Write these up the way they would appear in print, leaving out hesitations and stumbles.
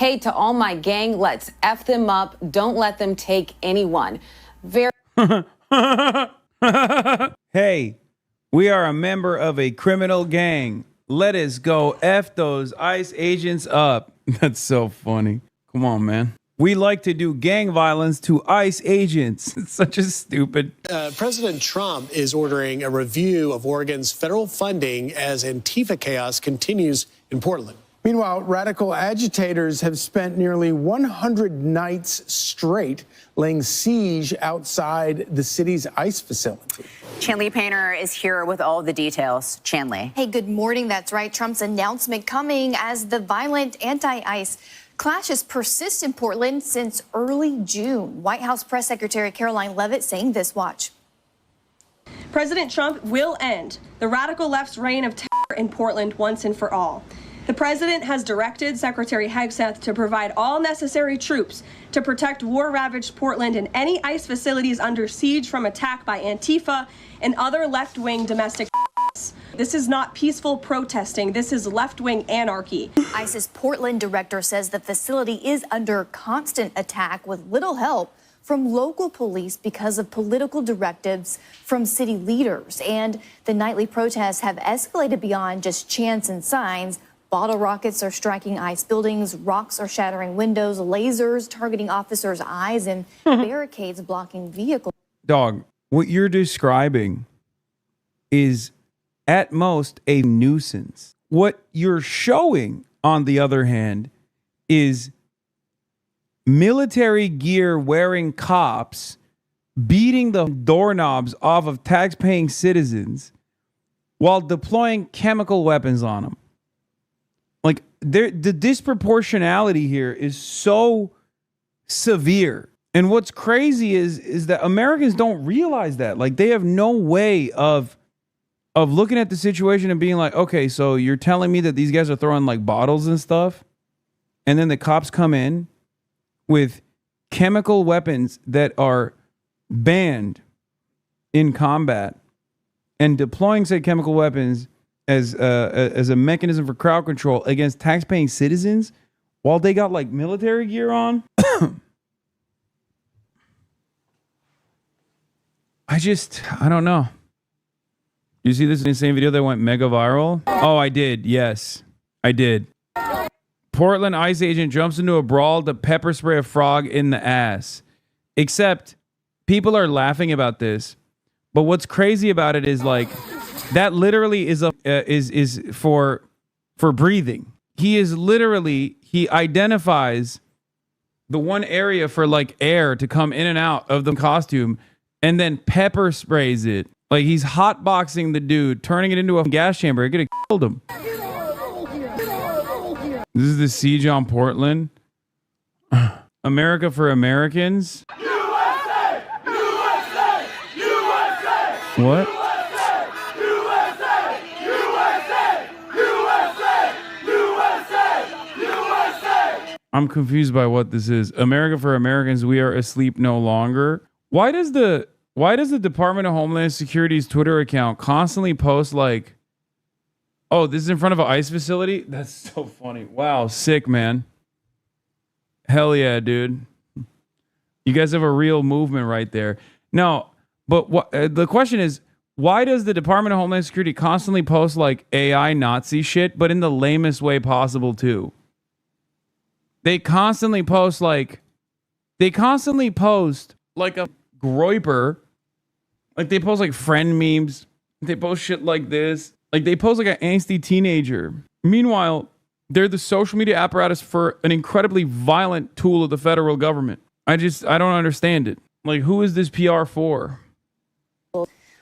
Hey, to all my gang, let's F them up. Don't let them take anyone. Hey, we are a member of a criminal gang. Let us go F those ICE agents up. That's so funny. Come on, man. We like to do gang violence to ICE agents. It's such a stupid. President Trump is ordering a review of Oregon's federal funding as Antifa chaos continues in Portland. Meanwhile, radical agitators have spent nearly 100 nights straight laying siege outside the city's ICE facility. Chanley Painter is here with all the details. Chanley. Hey, good morning. That's right. Trump's announcement coming as the violent anti-ICE clashes persist in Portland since early June. White House Press Secretary Caroline Leavitt saying this. Watch. President Trump will end the radical left's reign of terror in Portland once and for all. The president has directed Secretary Hegseth to provide all necessary troops to protect war-ravaged Portland and any ICE facilities under siege from attack by Antifa and other left-wing domestic terrorists. This is not peaceful protesting. This is left-wing anarchy. ICE's Portland director says the facility is under constant attack with little help from local police because of political directives from city leaders. And the nightly protests have escalated beyond just chants and signs. Bottle rockets are striking ICE buildings, rocks are shattering windows, lasers targeting officers' eyes, and barricades blocking vehicles. Dog, what you're describing is at most a nuisance. What you're showing, on the other hand, is military gear wearing cops beating the doorknobs off of tax-paying citizens while deploying chemical weapons on them. Like, the disproportionality here is so severe. And what's crazy is that Americans don't realize that. Like, they have no way of looking at the situation and being like, okay, so you're telling me that these guys are throwing like bottles and stuff, and then the cops come in with chemical weapons that are banned in combat and deploying said chemical weapons as a mechanism for crowd control against tax-paying citizens while they got like military gear on. I don't know. You see this insane video that went mega viral? Oh, I did. Yes, I did. Portland ICE agent jumps into a brawl to pepper spray a frog in the ass. Except people are laughing about this. But what's crazy about it is like that literally is for breathing. He identifies the one area for like air to come in and out of the costume and then pepper sprays it. Like he's hotboxing the dude, turning it into a gas chamber. It could have killed him. This is the siege on Portland. America for Americans. USA! USA! USA! What? USA! USA! USA! USA! USA! I'm confused by what this is. America for Americans, we are asleep no longer. Why does the Department of Homeland Security's Twitter account constantly post like, oh, this is in front of an ICE facility? That's so funny. Wow, sick, man. Hell yeah, dude. You guys have a real movement right there. No, but the question is, why does the Department of Homeland Security constantly post like AI Nazi shit, but in the lamest way possible too? They constantly post like a groiper. Like they post like friend memes. They post shit like this. Like they post like an angsty teenager. Meanwhile, they're the social media apparatus for an incredibly violent tool of the federal government. I don't understand it. Like, who is this PR for?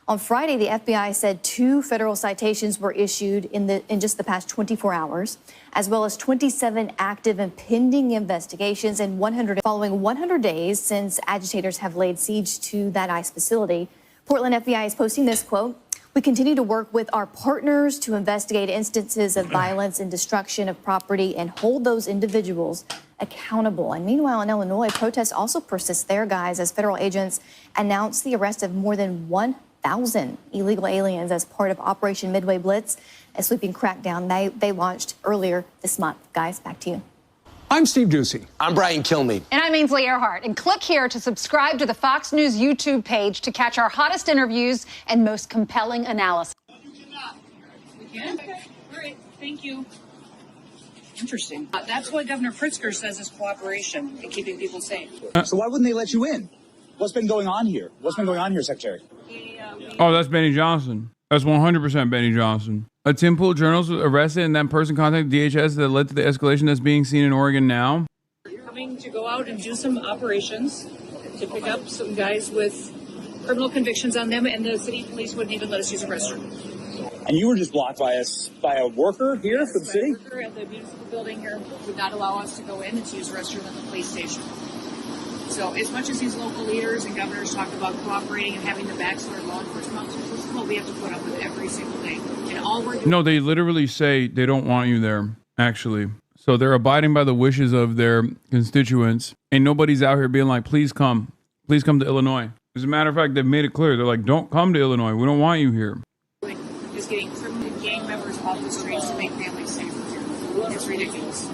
On Friday, the FBI said 2 federal citations were issued in just the past 24 hours, as well as 27 active and pending investigations and 100 following 100 days since agitators have laid siege to that ICE facility. Portland FBI is posting this quote: "We continue to work with our partners to investigate instances of violence and destruction of property and hold those individuals accountable." And meanwhile, in Illinois, protests also persist there, guys, as federal agents announced the arrest of more than 1,000 illegal aliens as part of Operation Midway Blitz, a sweeping crackdown they launched earlier this month. Guys, back to you. I'm Steve Ducey. I'm Brian Kilmeade. And I'm Ainsley Earhart. And click here to subscribe to the Fox News YouTube page to catch our hottest interviews and most compelling analysis. We can? Okay. All right. Thank you. Interesting. That's what Governor Pritzker says is cooperation and keeping people safe. So why wouldn't they let you in? What's been going on here? What's been going on here, Secretary? Oh, that's Benny Johnson. That's 100% Benny Johnson. A Tim Pool journalist was arrested and that person contacted DHS that led to the escalation that's being seen in Oregon now. Coming to go out and do some operations to pick up some guys with criminal convictions on them, and the city police wouldn't even let us use a restroom. And you were just blocked by a worker here from the city? A worker at the municipal building here would not allow us to go in and to use a restroom at the police station. So as much as these local leaders and governors talk about cooperating and having the backs of our law enforcement officers, this is what we have to put up with every single day. And all we're doing— No, they literally say they don't want you there, actually. So they're abiding by the wishes of their constituents. And nobody's out here being like, please come to Illinois. As a matter of fact, they've made it clear. They're like, don't come to Illinois. We don't want you here. Is getting criminal gang members off the streets to make families safer here. It's ridiculous.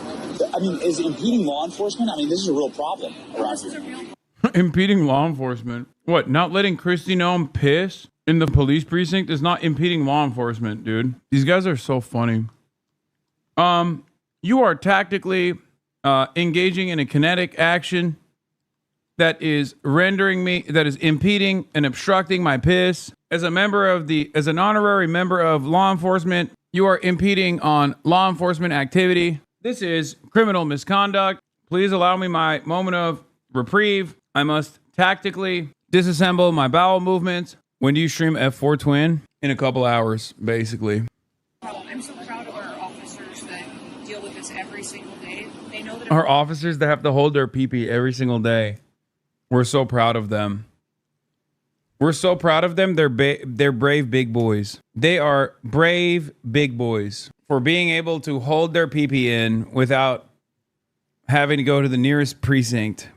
I mean, is impeding law enforcement? I mean, this is a real problem around here. Impeding law enforcement? What, not letting Christy know I'm pissed in the police precinct is not impeding law enforcement, dude. These guys are so funny. You are tactically engaging in a kinetic action that is impeding and obstructing my piss. As an honorary member of law enforcement, you are impeding on law enforcement activity. This is criminal misconduct. Please allow me my moment of reprieve. I must tactically disassemble my bowel movements. When do you stream F4 Twin? In a couple hours, basically. I'm so proud of our officers that deal with this every single day. They know that Our officers that have to hold their pee-pee every single day. We're so proud of them. We're so proud of them. They're brave big boys. They are brave big boys for being able to hold their pee-pee in without having to go to the nearest precinct.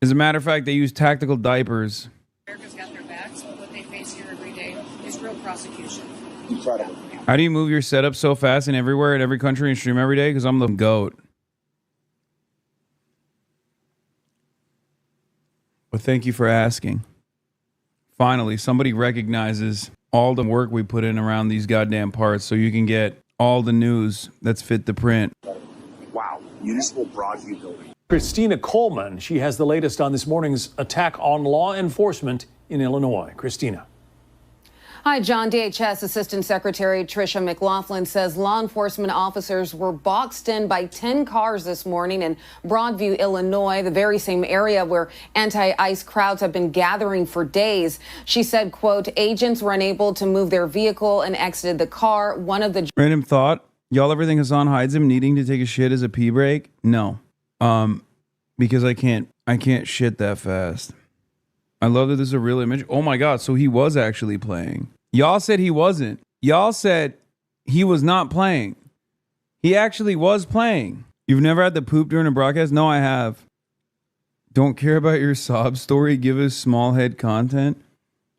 As a matter of fact, they use tactical diapers. America's got their backs, but what they face here every day is real prosecution. Incredible. How do you move your setup so fast and everywhere in every country and stream every day? Because I'm the GOAT. But thank you for asking. Finally, somebody recognizes all the work we put in around these goddamn parts so you can get all the news that's fit to print. Wow. Municipal Broadview Building. Christina Coleman, she has the latest on this morning's attack on law enforcement in Illinois. Christina. Hi, John. DHS Assistant Secretary Tricia McLaughlin says law enforcement officers were boxed in by 10 cars this morning in Broadview, Illinois, the very same area where anti-ICE crowds have been gathering for days. She said, quote, agents were unable to move their vehicle and exited the car. One of the— Random thought. Y'all ever think Hasan hides him needing to take a shit as a pee break? No. Because I can't shit that fast. I love that this is a real image. Oh my God. So he was actually playing. Y'all said he wasn't. Y'all said he was not playing. He actually was playing. You've never had to poop during a broadcast? No, I have. Don't care about your sob story. Give us small head content.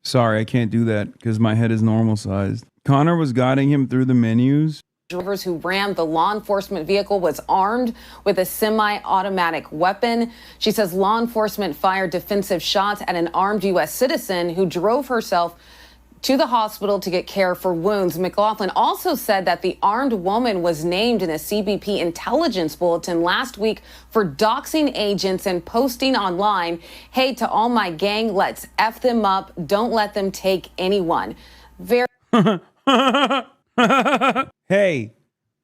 Sorry, I can't do that because my head is normal sized. Connor was guiding him through the menus. Who rammed the law enforcement vehicle was armed with a semi-automatic weapon. She says law enforcement fired defensive shots at an armed U.S. citizen who drove herself to the hospital to get care for wounds. McLaughlin also said that the armed woman was named in a CBP intelligence bulletin last week for doxing agents and posting online, "Hey, to all my gang, let's F them up. Don't let them take anyone." Hey,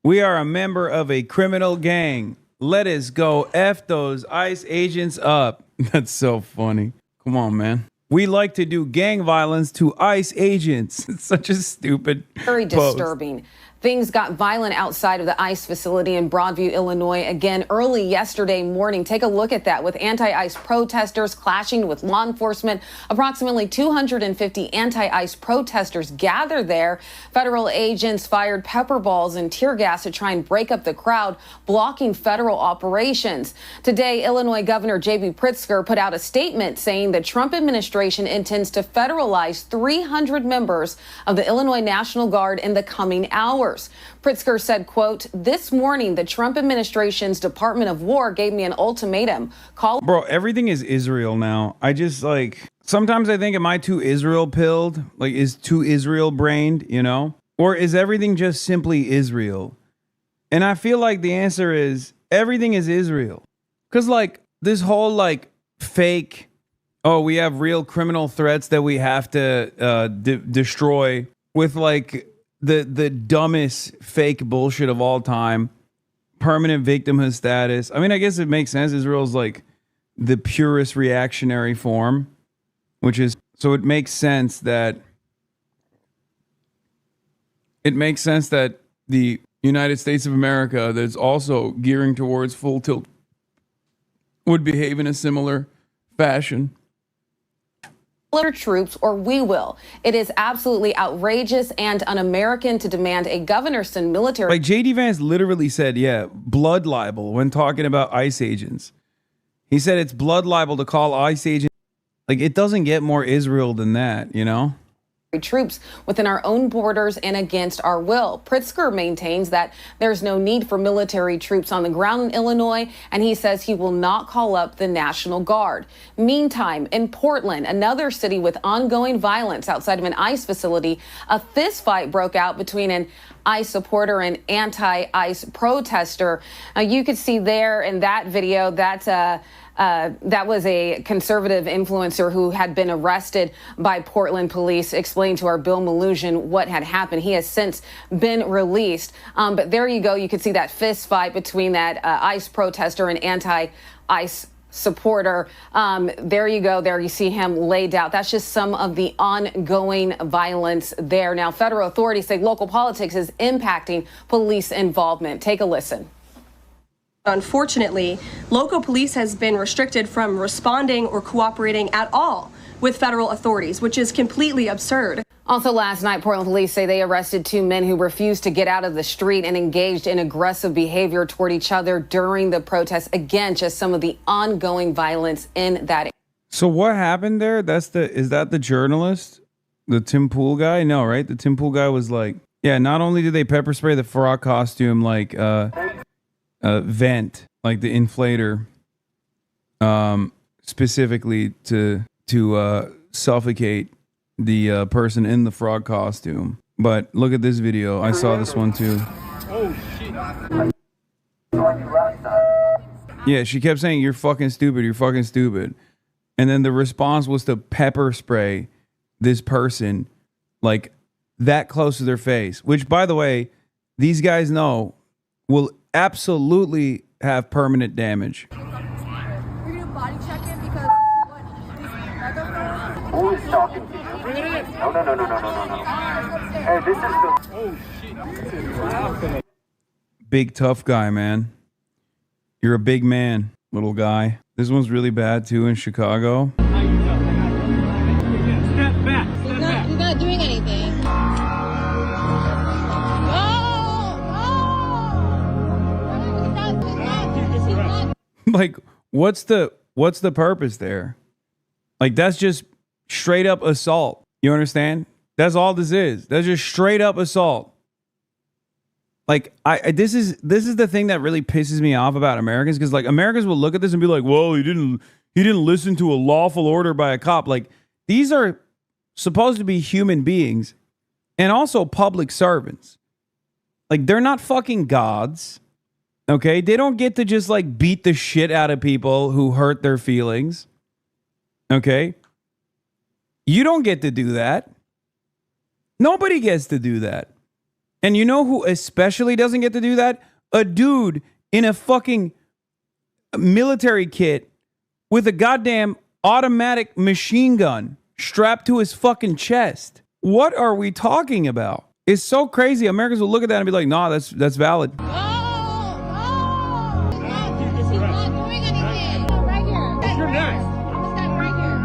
we are a member of a criminal gang. Let us go F those ICE agents up. That's so funny. Come on, man. We like to do gang violence to ICE agents. It's such a stupid Very disturbing. post. Things got violent outside of the ICE facility in Broadview, Illinois, again early yesterday morning. Take a look at that, with anti-ICE protesters clashing with law enforcement. Approximately 250 anti-ICE protesters gathered there. Federal agents fired pepper balls and tear gas to try and break up the crowd, blocking federal operations. Today, Illinois Governor J.B. Pritzker put out a statement saying the Trump administration intends to federalize 300 members of the Illinois National Guard in the coming hours. force. Pritzker said, quote, "This morning, the Trump administration's Department of War gave me an ultimatum. Bro, everything is Israel now. I just like, sometimes I think, am I too Israel pilled? Like, is too Israel brained, you know? Or is everything just simply Israel? And I feel like the answer is everything is Israel. Because like this whole like fake, oh, we have real criminal threats that we have to destroy with like the dumbest fake bullshit of all time. Permanent victimhood status. I mean, I guess it makes sense. Israel's like the purest reactionary form, which is, so it makes sense that the United States of America, that's also gearing towards full tilt, would behave in a similar fashion. Troops, or we will. It is absolutely outrageous and un-American to demand a governor-send military. Like J.D. Vance literally said, yeah, blood libel when talking about ICE agents. He said it's blood libel to call ICE agents. Like, it doesn't get more Israel than that, you know? Troops within our own borders and against our will. Pritzker maintains that there's no need for military troops on the ground in Illinois, and he says he will not call up the National Guard. Meantime, in Portland, another city with ongoing violence outside of an ICE facility, a fistfight broke out between an ICE supporter and anti-ICE protester. You could see there in that video that was a conservative influencer who had been arrested by Portland police, explained to our Bill Malusian what had happened. He has since been released. But there you go. You could see that fist fight between that ICE protester and anti-ICE supporter. There you go. There you see him laid out. That's just some of the ongoing violence there. Now, federal authorities say local politics is impacting police involvement. Take a listen. Unfortunately, local police has been restricted from responding or cooperating at all with federal authorities, which is completely absurd. Also last night, Portland police say they arrested two men who refused to get out of the street and engaged in aggressive behavior toward each other during the protests. Again, just some of the ongoing violence in that area. So what happened there? Is that the journalist? The Tim Pool guy? No, right? The Tim Pool guy was like, yeah, not only did they pepper spray the frog costume like vent, like the inflator, specifically to suffocate the person in the frog costume. But look at this video. I saw this one too. Oh shit. Yeah, she kept saying, "You're fucking stupid, you're fucking stupid." And then the response was to pepper spray this person like that close to their face, which, by the way, these guys know will absolutely have permanent damage. We're gonna body check him because who is talking to you? No. Hey, this is the Big tough guy, man. You're a big man, little guy. This one's really bad too in Chicago. Step back. He's not doing anything. Like, what's the purpose there? Like, that's just straight up assault. You understand? That's all this is. That's just straight up assault. Like, this is the thing that really pisses me off about Americans, because like Americans will look at this and be like, well, he didn't listen to a lawful order by a cop. Like, these are supposed to be human beings and also public servants. Like, they're not fucking gods. Okay? They don't get to just like beat the shit out of people who hurt their feelings. Okay? You don't get to do that. Nobody gets to do that. And you know who especially doesn't get to do that? A dude in a fucking military kit with a goddamn automatic machine gun strapped to his fucking chest. What are we talking about? It's so crazy. Americans will look at that and be like, nah, that's valid. He's not doing anything. Right here. What's your name? I'm standing right here.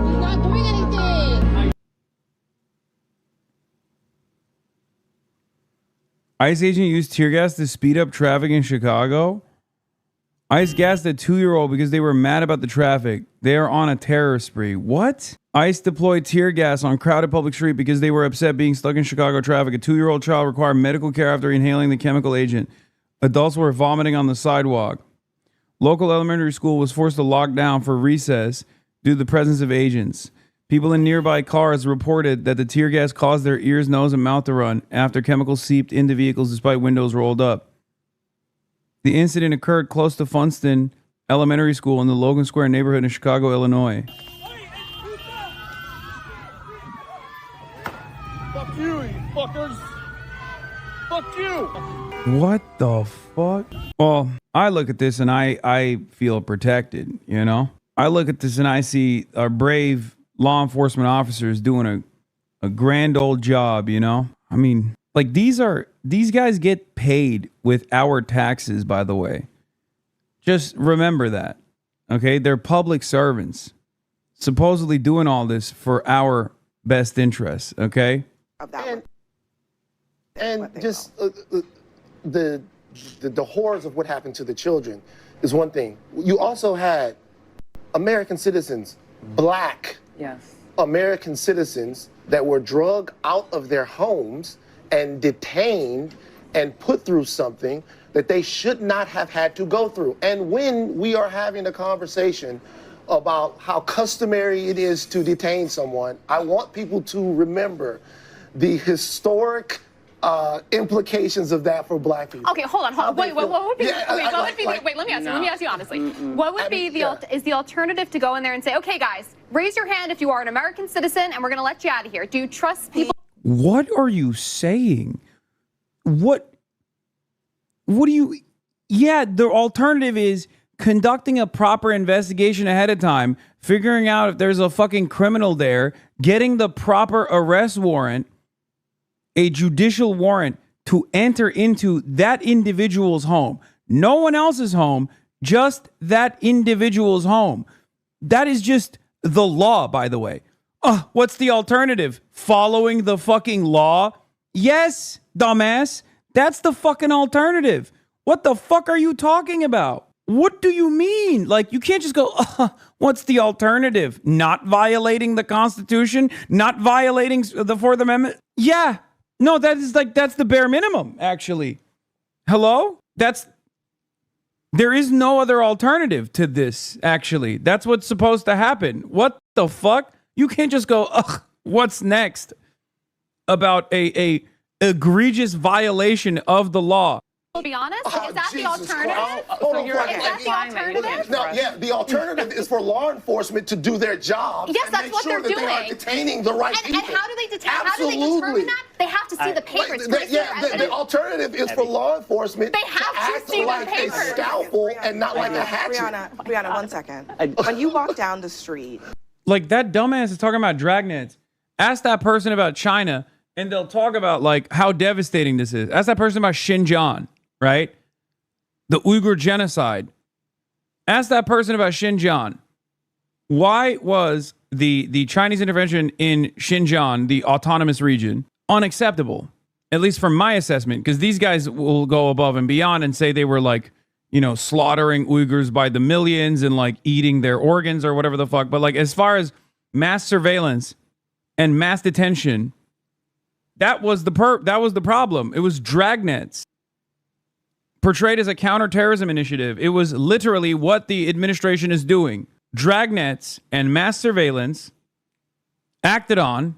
He's not doing anything. ICE agent used tear gas to speed up traffic in Chicago. ICE gassed a 2-year-old because they were mad about the traffic. They are on a terror spree. What? ICE deployed tear gas on crowded public street because they were upset being stuck in Chicago traffic. A 2-year-old child required medical care after inhaling the chemical agent. Adults were vomiting on the sidewalk. Local elementary school was forced to lock down for recess due to the presence of agents. People in nearby cars reported that the tear gas caused their ears, nose, and mouth to run after chemicals seeped into vehicles despite windows rolled up. The incident occurred close to Funston Elementary School in the Logan Square neighborhood in Chicago, Illinois. Fuck you, you fuckers. Fuck you. What the fuck? Well, I look at this and I feel protected, you know? I look at this and I see our brave law enforcement officers doing a grand old job, you know? I mean, like these guys get paid with our taxes, by the way. Just remember that. Okay? They're public servants. Supposedly doing all this for our best interests, okay? And just the horrors of what happened to the children is one thing. You also had American citizens, black American citizens that were drugged out of their homes and detained and put through something that they should not have had to go through. And when we are having a conversation about how customary it is to detain someone, I want people to remember the historic implications of that for black people. Okay, hold on. Wait, what would be? Wait, let me ask you honestly. What would be the alternative to go in there and say, okay, guys, raise your hand if you are an American citizen, and we're going to let you out of here. Do you trust people? What are you saying? What do you? Yeah, the alternative is conducting a proper investigation ahead of time, figuring out if there's a fucking criminal there, getting the proper arrest warrant, a judicial warrant to enter into that individual's home. No one else's home, just that individual's home. That is just the law, by the way. What's the alternative? Following the fucking law? Yes, dumbass. That's the fucking alternative. What the fuck are you talking about? What do you mean? Like, you can't just go, what's the alternative? Not violating the Constitution? Not violating the Fourth Amendment? Yeah. No, that's the bare minimum, actually. Hello? There is no other alternative to this, actually. That's what's supposed to happen. What the fuck? You can't just go, what's next? About a egregious violation of the law. To be honest, is that the alternative? The alternative is for law enforcement to do their job. Yes, that's what they're doing. They are detaining the right people. And how do they detain? How do they determine that? They have to see the papers. The alternative is for law enforcement to act like a scalpel and not like a hatchet. Brianna, 1 second. When you walk down the street, like that dumbass is talking about dragnets. Ask that person about China, and they'll talk about like how devastating this is. Ask that person about Xinjiang. Right? The Uyghur genocide. Ask that person about Xinjiang. Why was the Chinese intervention in Xinjiang, the autonomous region, unacceptable? At least from my assessment, because these guys will go above and beyond and say they were like, you know, slaughtering Uyghurs by the millions and like eating their organs or whatever the fuck. But like as far as mass surveillance and mass detention, that was the problem. It was dragnets. Portrayed as a counterterrorism initiative. It was literally what the administration is doing. Dragnets and mass surveillance acted on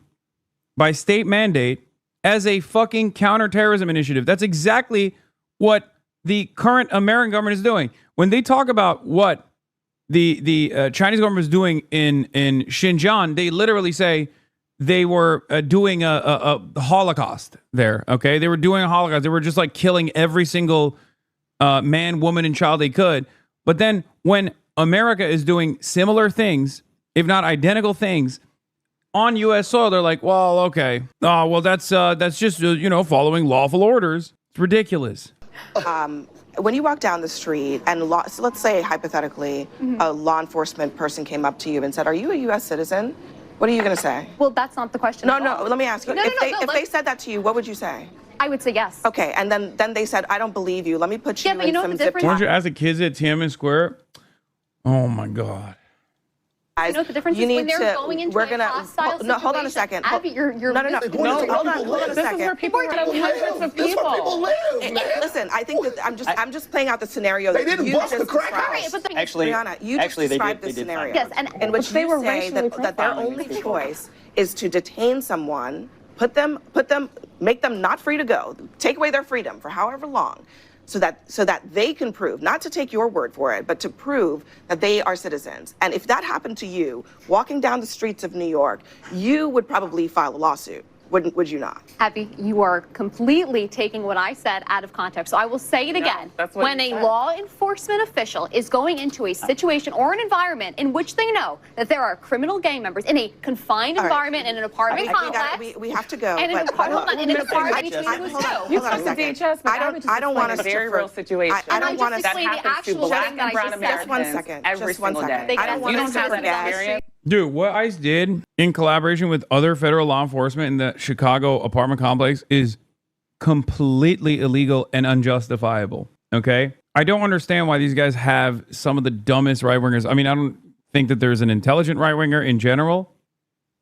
by state mandate as a fucking counterterrorism initiative. That's exactly what the current American government is doing. When they talk about what the Chinese government is doing in Xinjiang, they literally say they were doing a Holocaust there, okay? They were doing a Holocaust. They were just like killing every single man, woman, and child they could. But then when America is doing similar things, if not identical things, on U.S. soil, they're like, well, okay. Well, that's just, following lawful orders. It's ridiculous. When you walk down the street and so let's say hypothetically, a law enforcement person came up to you and said, are you a U.S. citizen? What are you going to say? Well, that's not the question. No, let me ask you. If they said that to you, what would you say? I would say yes. Okay, and then they said, I don't believe you. Let me put you in some zip ties. Weren't you as a kid at Tiananmen Square? Oh my God. You know what the difference is when they're going into a hostile situation? No, hold on a second. Abby, you're no, hold on a second. This is where people are hundreds of people. This is where people live, man. Listen, I think that I'm just playing out the scenario that you just described. Actually, Brianna, you just described the scenario. Yes, and in which they were saying that their only choice is to detain someone, make them not free to go, take away their freedom for however long, so that they can prove, not to take your word for it, but to prove that they are citizens. And if that happened to you, walking down the streets of New York, you would probably file a lawsuit. Would you not? Abby, you are completely taking what I said out of context. So I will say it again. When a law enforcement official is going into a situation or an environment in which they know that there are criminal gang members in a confined environment in an apartment complex. We have to go. And in an apartment I don't want us to very real situation. I don't want us that happens to black and brown Americans every single day. I don't want us to forget. Dude, what ICE did in collaboration with other federal law enforcement in the Chicago apartment complex is completely illegal and unjustifiable. Okay? I don't understand why these guys have some of the dumbest right-wingers. I mean, I don't think that there's an intelligent right-winger in general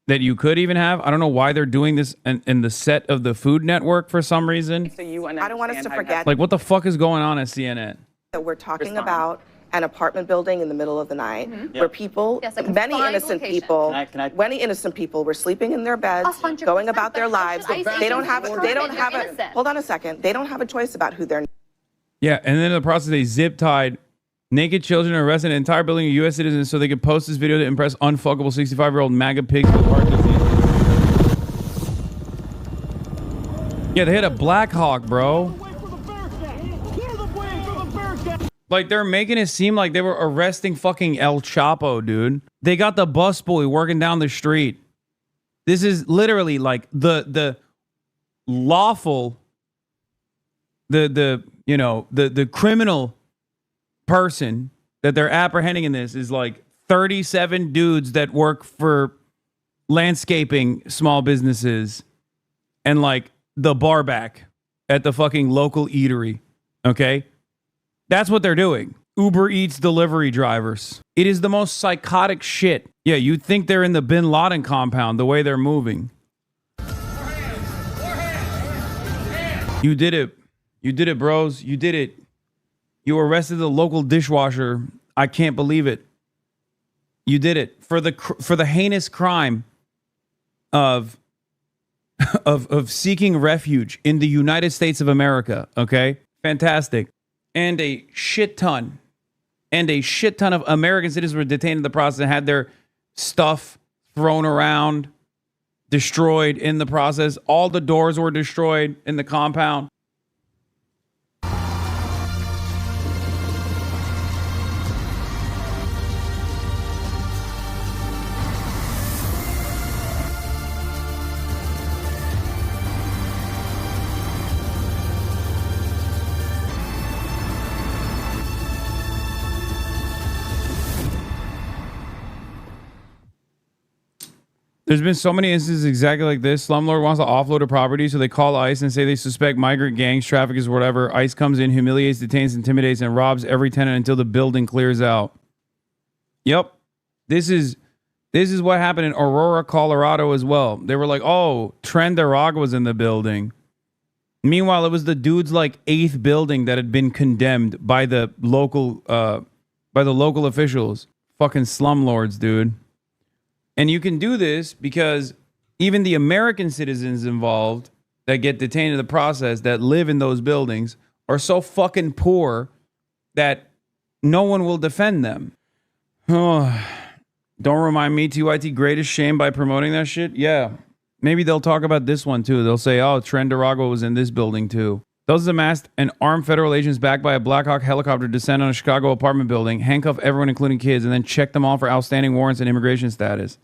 that you could even have. I don't know why they're doing this in the set of the Food Network for some reason. I don't want us to forget. Like, what the fuck is going on at CNN? That we're talking about an apartment building in the middle of the night where people, many innocent people were sleeping in their beds, going about their lives. They don't have hold on a second. They don't have a choice about who they're. Yeah, and then in the process, they zip-tied naked children and arrested an entire building of U.S. citizens so they could post this video to impress unfuckable 65-year-old MAGA pigs with heart disease. Yeah, they hit a Black Hawk, bro. Like, they're making it seem like they were arresting fucking El Chapo, dude. They got the busboy working down the street. This is literally like the lawful, the criminal person that they're apprehending in this is like 37 dudes that work for landscaping small businesses and like the bar back at the fucking local eatery. Okay? That's what they're doing. Uber Eats delivery drivers. It is the most psychotic shit. Yeah, you'd think they're in the Bin Laden compound the way they're moving. You did it. You did it, bros. You did it. You arrested the local dishwasher. I can't believe it. You did it for the heinous crime of seeking refuge in the United States of America. Okay? Fantastic. And a shit ton of American citizens were detained in the process and had their stuff thrown around, destroyed in the process. All the doors were destroyed in the compound. There's been so many instances exactly like this. Slumlord wants to offload a property, so they call ICE and say they suspect migrant gangs, traffickers, whatever. ICE comes in, humiliates, detains, intimidates, and robs every tenant until the building clears out. Yep. This is what happened in Aurora, Colorado as well. They were like, oh, Tren Darag was in the building. Meanwhile, it was the dude's like 8th building that had been condemned by the local officials. Fucking slumlords, dude. And you can do this because even the American citizens involved that get detained in the process that live in those buildings are so fucking poor that no one will defend them. Oh, don't remind me, TYT, greatest shame by promoting that shit? Yeah. Maybe they'll talk about this one too. They'll say, oh, Tren Darag was in this building too. Those amassed and armed federal agents backed by a Black Hawk helicopter descend on a Chicago apartment building, handcuff everyone including kids, and then check them all for outstanding warrants and immigration status.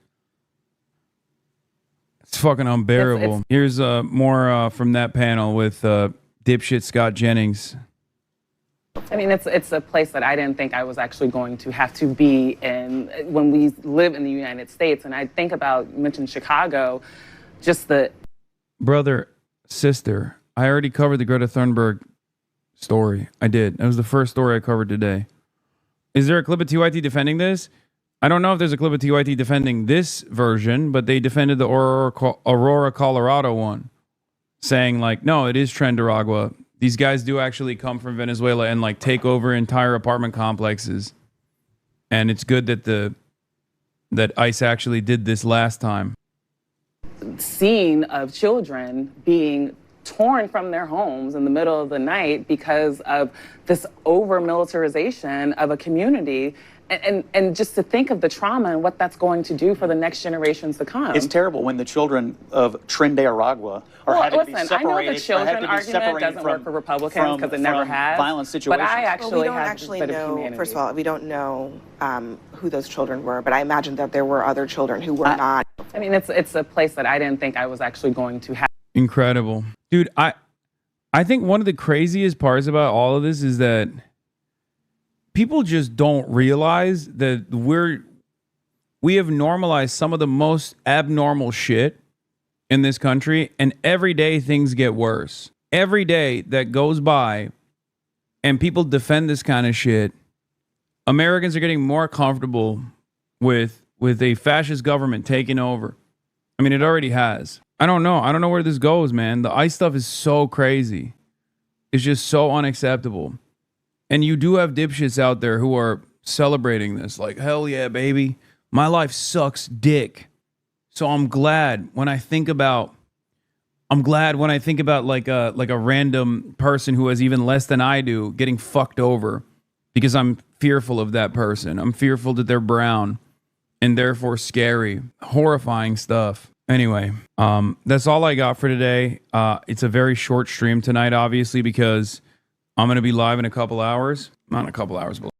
It's fucking unbearable. Here's more from that panel with dipshit Scott Jennings. I mean, it's a place that I didn't think I was actually going to have to be in when we live in the United States. And I think about, you mentioned Chicago, just the... Brother, sister, I already covered the Greta Thunberg story. I did. It was the first story I covered today. Is there a clip of TYT defending this? I don't know if there's a clip of TYT defending this version, but they defended the Aurora, Colorado one, saying like, no, it is Trendaragua. These guys do actually come from Venezuela and like take over entire apartment complexes. And it's good that ICE actually did this last time. Scene of children being torn from their homes in the middle of the night because of this over militarization of a community. And just to think of the trauma and what that's going to do for the next generations to come. It's terrible when the children of Trendaragua are having to be separated. I know the children argument doesn't work for Republicans because it never has. Violent situations. But I actually we don't actually know. First of all, we don't know who those children were. But I imagine that there were other children who were not. I mean, it's a place that I didn't think I was actually going to have. Incredible, dude. I think one of the craziest parts about all of this is that people just don't realize that we have normalized some of the most abnormal shit in this country, and every day things get worse. Every day that goes by and people defend this kind of shit, Americans are getting more comfortable with a fascist government taking over. I mean, it already has. I don't know where this goes, man. The ICE stuff is so crazy. It's just so unacceptable. And you do have dipshits out there who are celebrating this. Like, hell yeah, baby. My life sucks dick. So I'm glad when I think about like a random person who has even less than I do getting fucked over, because I'm fearful of that person. I'm fearful that they're brown and therefore scary. Horrifying stuff. Anyway, that's all I got for today. It's a very short stream tonight, obviously, because I'm going to be live in a couple hours. Not in a couple hours, but